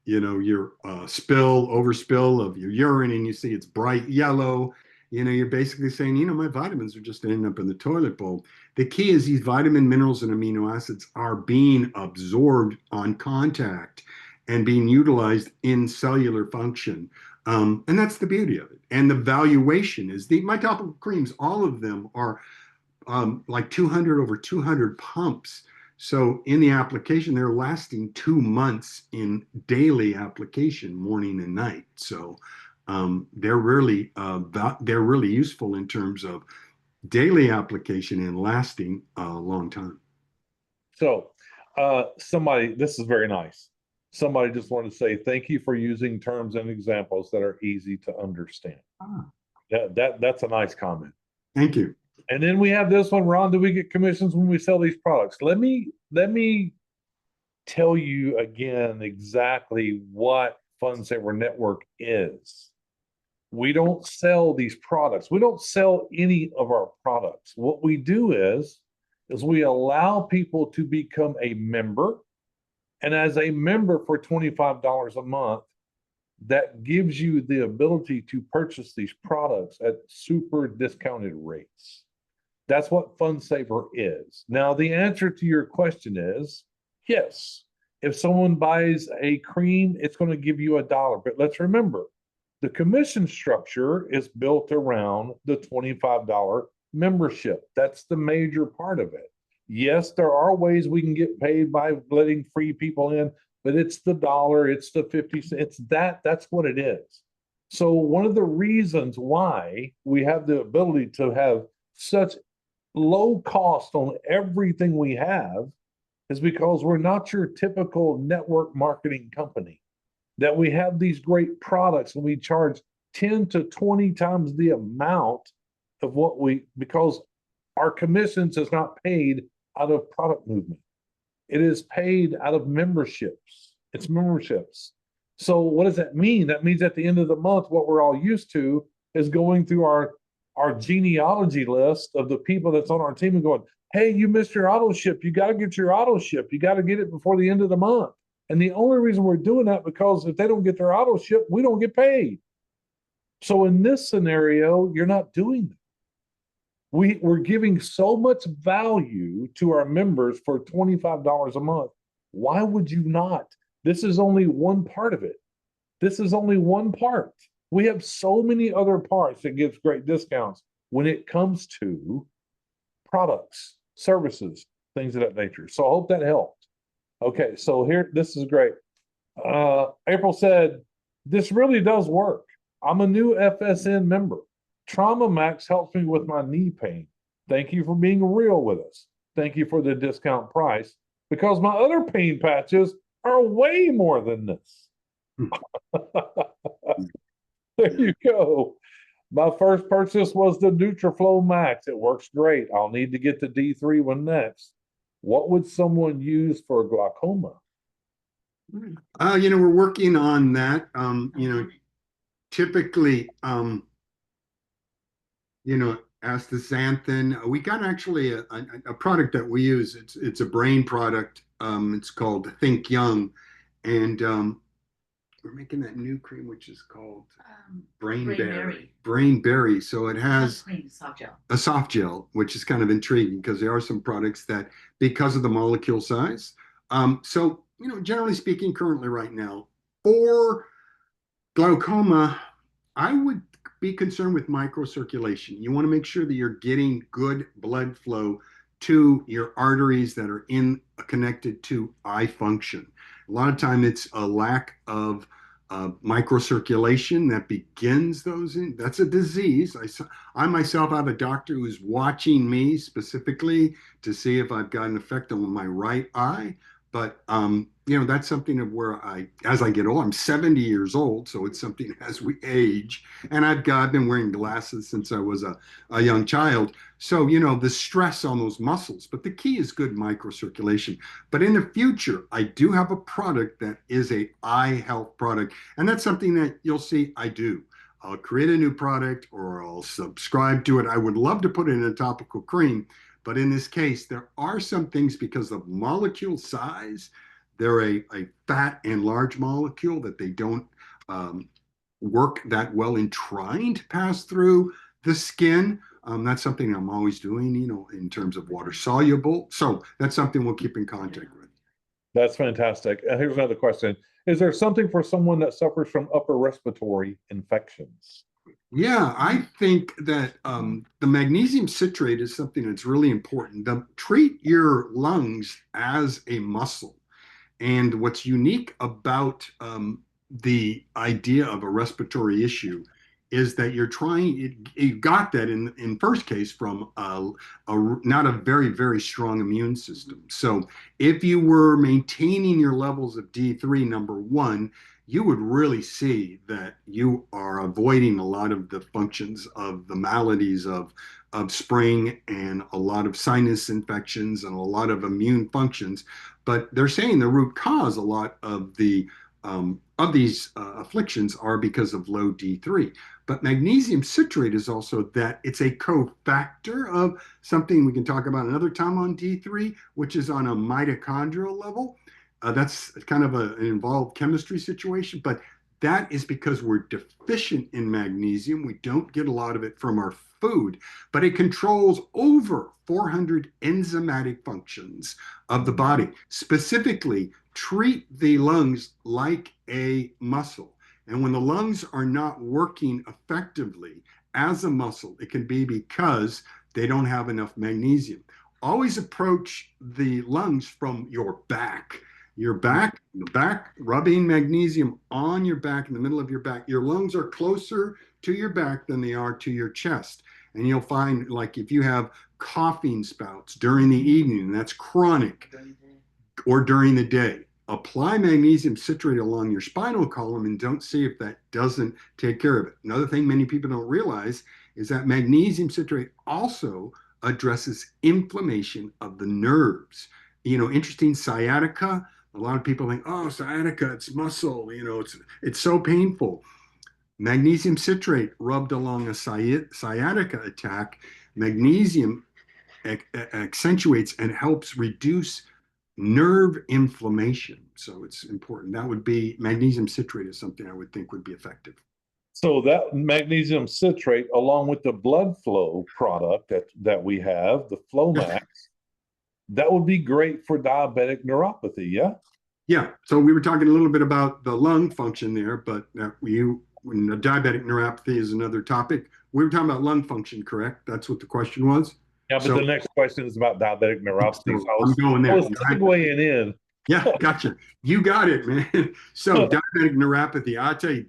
your overspill of your urine and you see it's bright yellow. You're basically saying, my vitamins are just ending up in the toilet bowl. The key is these vitamin, minerals, and amino acids are being absorbed on contact and being utilized in cellular function. And that's the beauty of it. And the valuation is my topical creams, all of them are like over 200 pumps So in the application, they're lasting 2 months in daily application, morning and night. So they're really useful in terms of daily application and lasting a long time. So, somebody, this is very nice. Somebody just wanted to say thank you for using terms and examples that are easy to understand. Ah, That's a nice comment. thank you. And then we have this one, Ron. Do we get commissions when we sell these products? Let me tell you again exactly what Fund Saver Network is. We don't sell these products. We don't sell any of our products. What we do is we allow people to become a member. And as a member for $25 a month, that gives you the ability to purchase these products at super discounted rates. That's what Fund Saver is. Now, the answer to your question is yes. If someone buys a cream, it's going to give you $1. But let's remember, the commission structure is built around the $25 membership. That's the major part of it. Yes, there are ways we can get paid by letting free people in, but it's the dollar, it's the 50 cents, that's what it is. So one of the reasons why we have the ability to have such low cost on everything we have is because we're not your typical network marketing company. That we have these great products and we charge 10 to 20 times the amount of what because our commissions is not paid out of product movement. It is paid out of memberships. It's memberships. So what does that mean? That means at the end of the month, what we're all used to is going through our genealogy list of the people that's on our team and going, hey, you missed your auto ship. You got to get your auto ship. You got to get it before the end of the month. And the only reason we're doing that because if they don't get their auto ship, we don't get paid. So in this scenario, you're not doing that. We're giving so much value to our members for $25 a month. Why would you not? This is only one part of it. This is only one part. We have so many other parts that gives great discounts when it comes to products, services, things of that nature. So I hope that helped. Okay, so here, this is great. April said, this really does work. I'm a new FSN member. Trauma Max helps me with my knee pain. Thank you for being real with us. Thank you for the discount price because my other pain patches are way more than this. There you go. My first purchase was the Nutraflow Max. It works great. I'll need to get the D3 one next. What would someone use for glaucoma? We're working on that. Typically, astaxanthin. We got actually a product that we use. It's a brain product. It's called Think Young, and we're making that new cream, which is called Brainberry. Brainberry. So it has cream, soft gel. A soft gel, which is kind of intriguing because there are some products that, because of the molecule size. Generally speaking, currently right now, for glaucoma, I would be concerned with microcirculation. You want to make sure that you're getting good blood flow to your arteries that are connected to eye function. A lot of time it's a lack of microcirculation that begins those that's a disease. I myself have a doctor who's watching me specifically to see if I've got an effect on my right eye. But that's something of where as I get old, I'm 70 years old, so it's something as we age. And I've been wearing glasses since I was a young child. So, the stress on those muscles. But the key is good microcirculation. But in the future, I do have a product that is a eye health product. And that's something that you'll see I do. I'll create a new product or I'll subscribe to it. I would love to put it in a topical cream. But in this case, there are some things because of molecule size, they're a fat and large molecule that they don't work that well in trying to pass through the skin. That's something I'm always doing, in terms of water soluble. So that's something we'll keep in contact with. That's fantastic. And here's another question. Is there something for someone that suffers from upper respiratory infections? Yeah, I think that the magnesium citrate is something that's really important. Treat your lungs as a muscle. And what's unique about the idea of a respiratory issue is that you got that in first case from not a very, very strong immune system. So if you were maintaining your levels of D3, number one, you would really see that you are avoiding a lot of the functions of the maladies of spring and a lot of sinus infections and a lot of immune functions. But they're saying the root cause a lot of these afflictions are because of low D3. But magnesium citrate is also that it's a cofactor of something we can talk about another time on D3, which is on a mitochondrial level. That's kind of an involved chemistry situation, but that is because we're deficient in magnesium. We don't get a lot of it from our food, but it controls over 400 enzymatic functions of the body. Specifically, treat the lungs like a muscle. And when the lungs are not working effectively as a muscle, it can be because they don't have enough magnesium. Always approach the lungs from the back, rubbing magnesium on your back in the middle of your back. Your lungs are closer to your back than they are to your chest. And you'll find, like, if you have coughing spouts during the evening, and that's chronic, or during the day, apply magnesium citrate along your spinal column and don't see if that doesn't take care of it. Another thing many people don't realize is that magnesium citrate also addresses inflammation of the nerves. Interesting, sciatica. A lot of people think, oh, sciatica, it's muscle, it's so painful. Magnesium citrate rubbed along a sciatica attack, magnesium accentuates and helps reduce nerve inflammation. So it's important. That would be magnesium citrate is something I would think would be effective. So that magnesium citrate, along with the blood flow product that we have, the FlowMax, that would be great for diabetic neuropathy. Yeah. Yeah. So we were talking a little bit about the lung function there, but when diabetic neuropathy is another topic. We were talking about lung function, correct? That's what the question was. Yeah, but So the next question is about diabetic neuropathy. So I'm going there. I was segueing in. Yeah, gotcha. You got it, man. So diabetic neuropathy, I'll tell you,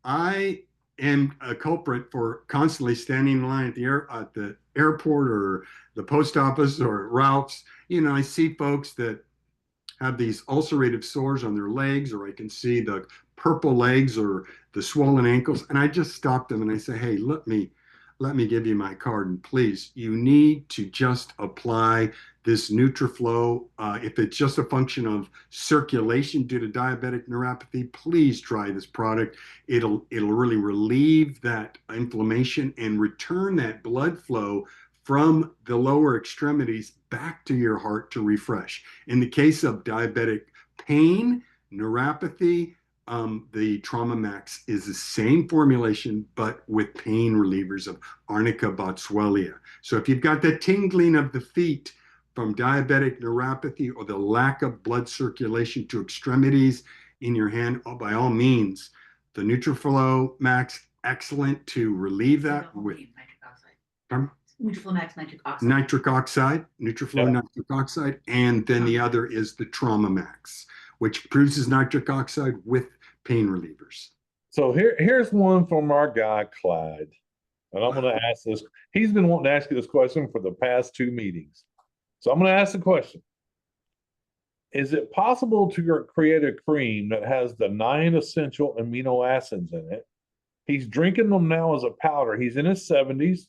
I am a culprit for constantly standing in line at the airport or the post office or Ralph's. I see folks that have these ulcerative sores on their legs, or I can see the purple legs or the swollen ankles, and I just stop them and I say, "Hey, let me give you my card, and please, you need to just apply this NutraFlow. If it's just a function of circulation due to diabetic neuropathy, please try this product. It'll really relieve that inflammation and return that blood flow from the lower extremities back to your heart to refresh. In the case of diabetic pain, neuropathy, the Trauma Max is the same formulation, but with pain relievers of Arnica boswellia. So if you've got the tingling of the feet from diabetic neuropathy or the lack of blood circulation to extremities in your hand, by all means, the NutraFlow Max, excellent to relieve that with Nutraflow Max nitric oxide, NutraFlow Yeah. nitric oxide, and then the other is the Trauma Max, which produces nitric oxide with pain relievers. So here's one from our guy Clyde, and I'm going to ask this. He's been wanting to ask you this question for the past 2 meetings, so I'm going to ask the question: is it possible to create a cream that has the 9 essential amino acids in it? He's drinking them now as a powder. He's in his 70s,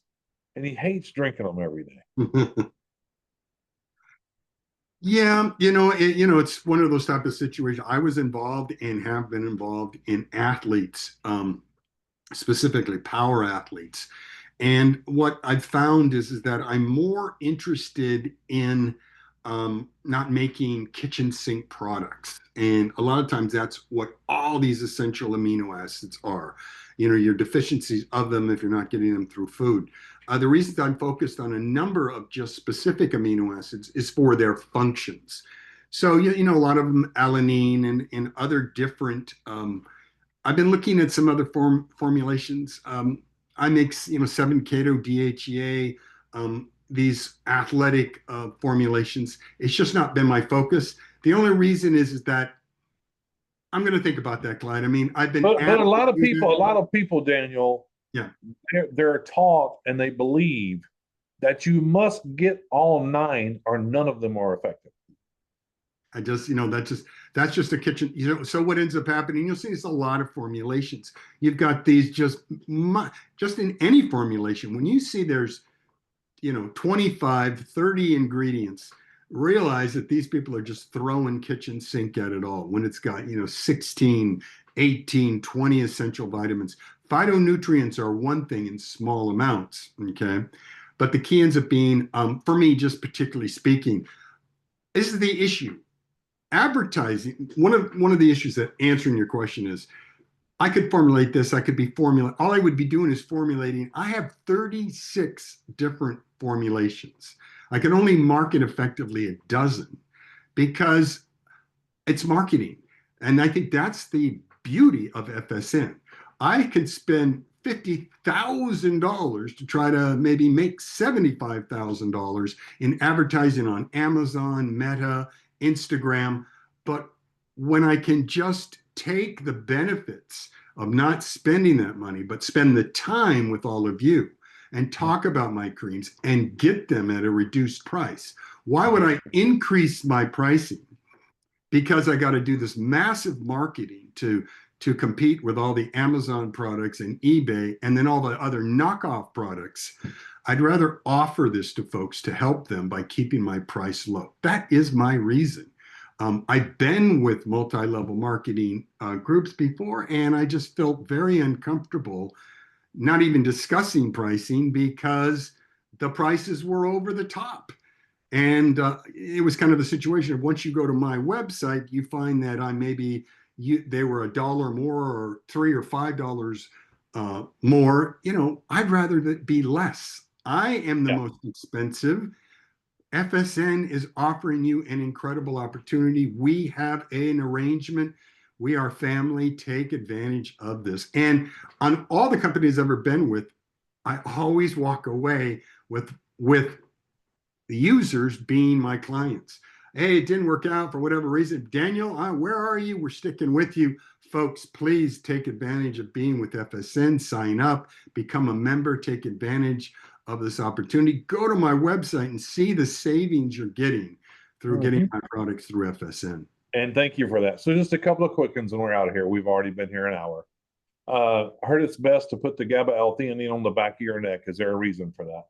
and he hates drinking them every day. Yeah, it's one of those type of situations. I was involved and have been involved in athletes, specifically power athletes. And what I've found is that I'm more interested in not making kitchen sink products. And a lot of times that's what all these essential amino acids are. Your deficiencies of them if you're not getting them through food. The reasons I'm focused on a number of just specific amino acids is for their functions. So, a lot of them, alanine and other different I've been looking at some other formulations. I mix, 7 keto DHEA, these athletic formulations. It's just not been my focus. The only reason is that I'm going to think about that, Clyde. I mean, I've been But asked a lot of to do people, that. a lot of people, Daniel, Yeah, they're taught and they believe that you must get all nine or none of them are effective. I just, that's just a kitchen. So what ends up happening? You'll see it's a lot of formulations. You've got these just in any formulation. When you see there's 25, 30 ingredients, realize that these people are just throwing kitchen sink at it all when it's got 16, 18, 20 essential vitamins. Phytonutrients are one thing in small amounts, okay, but the key ends up being, for me, just particularly speaking, this is the issue. Advertising, one of the issues that answering your question is, I could formulate this. I could be formula. All I would be doing is formulating. I have 36 different formulations. I can only market effectively a dozen because it's marketing. And I think that's the beauty of FSN. I could spend $50,000 to try to maybe make $75,000 in advertising on Amazon, Meta, Instagram. But when I can just take the benefits of not spending that money, but spend the time with all of you and talk about my creams and get them at a reduced price, why would I increase my pricing? Because I got to do this massive marketing to compete with all the Amazon products and eBay and then all the other knockoff products. I'd rather offer this to folks to help them by keeping my price low. That is my reason. I've been with multi-level marketing groups before, and I just felt very uncomfortable not even discussing pricing because the prices were over the top. And it was kind of the situation of once you go to my website, you find that they were $1 more or $3 or $5 more. I'd rather that be less. I am the Yeah. most expensive. FSN is offering you an incredible opportunity. We have an arrangement. We are family. Take advantage of this. And on all the companies I've ever been with, I always walk away with the users being my clients. Hey, it didn't work out for whatever reason. Daniel, where are you? We're sticking with you. Folks, please take advantage of being with FSN. Sign up, become a member, take advantage of this opportunity. Go to my website and see the savings you're getting through getting my products through FSN. And thank you for that. So just a couple of quick ones and we're out of here. We've already been here an hour. Heard it's best to put the GABA L-theanine on the back of your neck. Is there a reason for that?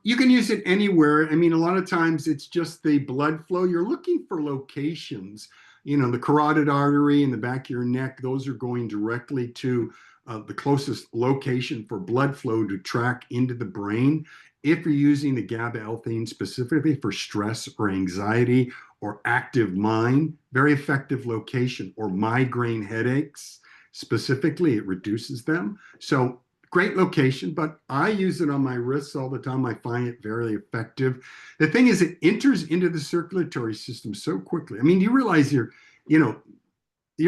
You can use it anywhere. I mean, a lot of times it's just the blood flow. You're looking for locations, the carotid artery in the back of your neck. Those are going directly to the closest location for blood flow to track into the brain. If you're using the GABA L-theanine specifically for stress or anxiety or active mind, very effective location, or migraine headaches specifically, it reduces them. So great location, but I use it on my wrists all the time. I find it very effective. The thing is, it enters into the circulatory system so quickly. I mean, you realize your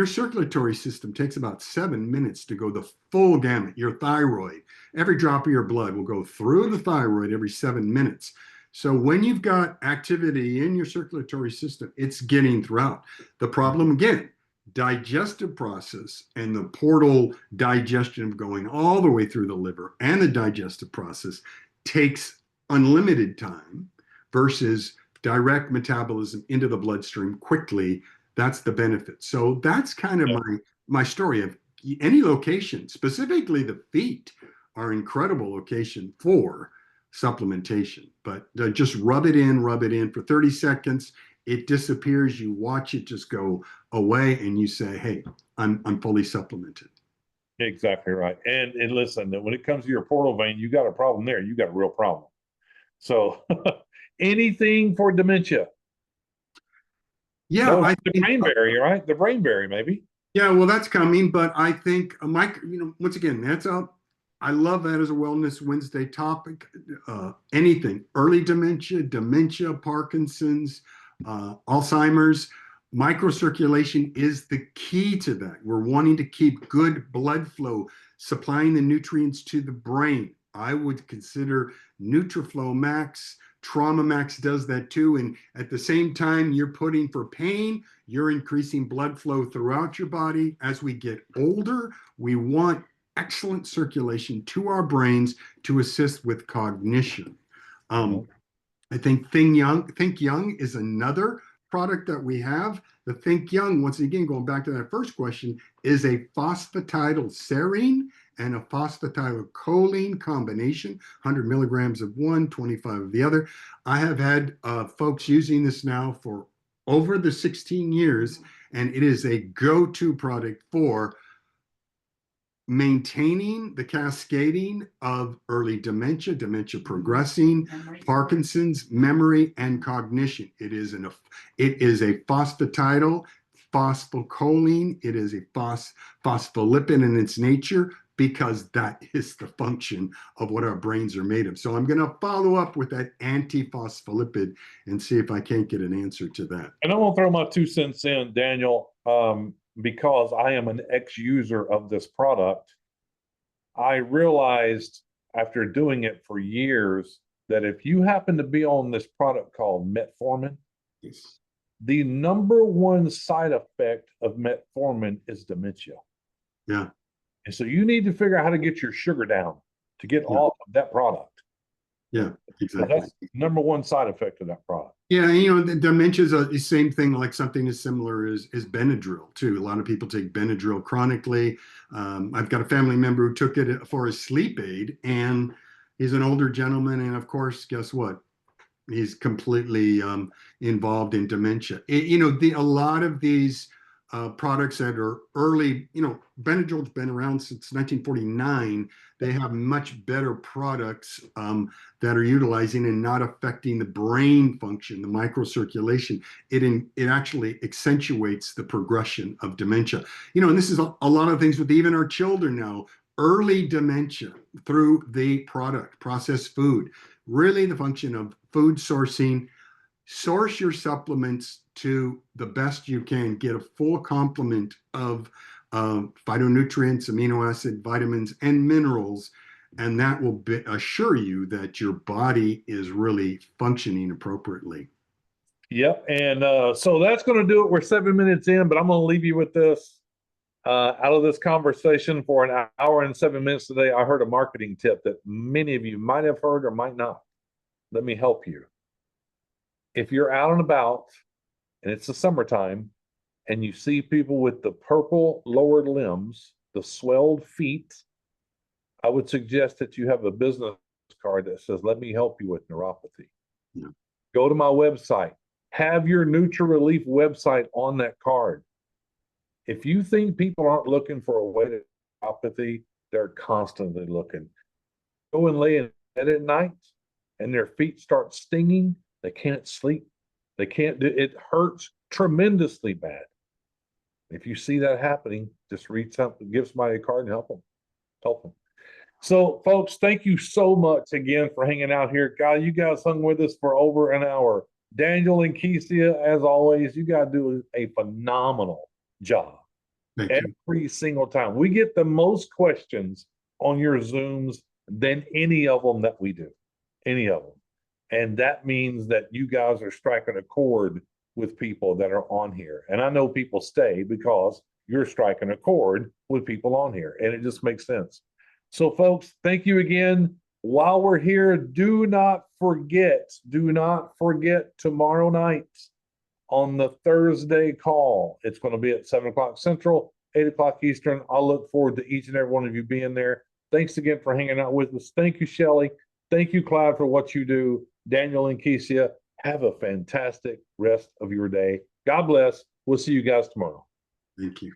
circulatory system takes about 7 minutes to go the full gamut. Your thyroid, every drop of your blood will go through the thyroid every 7 minutes. So when you've got activity in your circulatory system, it's getting throughout. The problem again, digestive process and the portal digestion of going all the way through the liver and the digestive process takes unlimited time versus direct metabolism into the bloodstream quickly. That's the benefit. So that's kind of my story of any location, specifically the feet are incredible location for supplementation, but just rub it in for 30 seconds. It disappears. You watch it just go away and you say, hey, I'm fully supplemented. Exactly right. And listen, when it comes to your portal vein, you got a problem there. You got a real problem. So anything for dementia. Yeah, I the think, brain barrier, right? The brain barrier, maybe. yeah, well, that's coming, but I think once again, I love that as a Wellness Wednesday topic. Anything, early dementia, Parkinson's, Alzheimer's. Microcirculation is the key to that. We're wanting to keep good blood flow, supplying the nutrients to the brain. I would consider NutraFlow Max. Trauma Max does that too. And at the same time, you're putting for pain, you're increasing blood flow throughout your body. As we get older, we want excellent circulation to our brains to assist with cognition. I think Think Young is another product that we have. The Think Young, once again, going back to that first question, is a phosphatidylserine and a phosphatidylcholine combination, 100 milligrams of one, 25 of the other. I have had folks using this now for over the 16 years, and it is a go-to product for maintaining the cascading of early dementia, dementia progressing, Parkinson's, memory, and cognition. It is a phosphatidyl, phosphocholine. It is a phospholipid in its nature, because that is the function of what our brains are made of. So I'm going to follow up with that antiphospholipid and see if I can't get an answer to that. And I'm going to throw my 2 cents in, Daniel, because I am an ex-user of this product. I realized after doing it for years that if you happen to be on this product called metformin, Yes. the #1 side effect of metformin is dementia. Yeah. And so you need to figure out how to get your sugar down to get off of that product. Yeah, So exactly. that's #1 side effect of that product. Yeah, you know, the dementia is the same thing, like something as similar as Benadryl too. A lot of people take Benadryl chronically. I've got a family member who took it for a sleep aid, and he's an older gentleman, and of course, guess what? He's completely involved in dementia. A lot of these products that are early, Benadryl's been around since 1949. They have much better products that are utilizing and not affecting the brain function, the microcirculation. It actually accentuates the progression of dementia. And this is a lot of things with even our children now. Early dementia through the product, processed food, really the function of food sourcing. Source your supplements to the best you can. Get a full complement of phytonutrients, amino acid, vitamins, and minerals, and that will assure you that your body is really functioning appropriately. Yep. And so that's going to do it. We're 7 minutes in, but I'm going to leave you with this. Out of this conversation for an hour and 7 minutes today, I heard a marketing tip that many of you might have heard or might not. Let me help you. If you're out and about and it's the summertime and you see people with the purple lowered limbs, the swelled feet, I would suggest that you have a business card that says, "Let me help you with neuropathy." Yeah. Go to my website. Have your Nutra Relief website on that card. If you think people aren't looking for a way to neuropathy, they're constantly looking. Go and lay in bed at night and their feet start stinging. They can't sleep. They can't do it. Hurts tremendously bad. If you see that happening, just reach out, give somebody a card and help them. Help them. So, folks, thank you so much again for hanging out here. God, you guys hung with us for over an hour. Daniel and Kesia, as always, you guys do a phenomenal job. Thank you. Every single time. We get the most questions on your Zooms than any of them that we do. Any of them. And that means that you guys are striking a chord with people that are on here. And I know people stay because you're striking a chord with people on here. And it just makes sense. So, folks, thank you again. While we're here, do not forget tomorrow night on the Thursday call. It's going to be at 7 o'clock Central, 8 o'clock Eastern. I'll look forward to each and every one of you being there. Thanks again for hanging out with us. Thank you, Shelley. Thank you, Clyde, for what you do. Daniel and Kesia, have a fantastic rest of your day. God bless. We'll see you guys tomorrow. Thank you.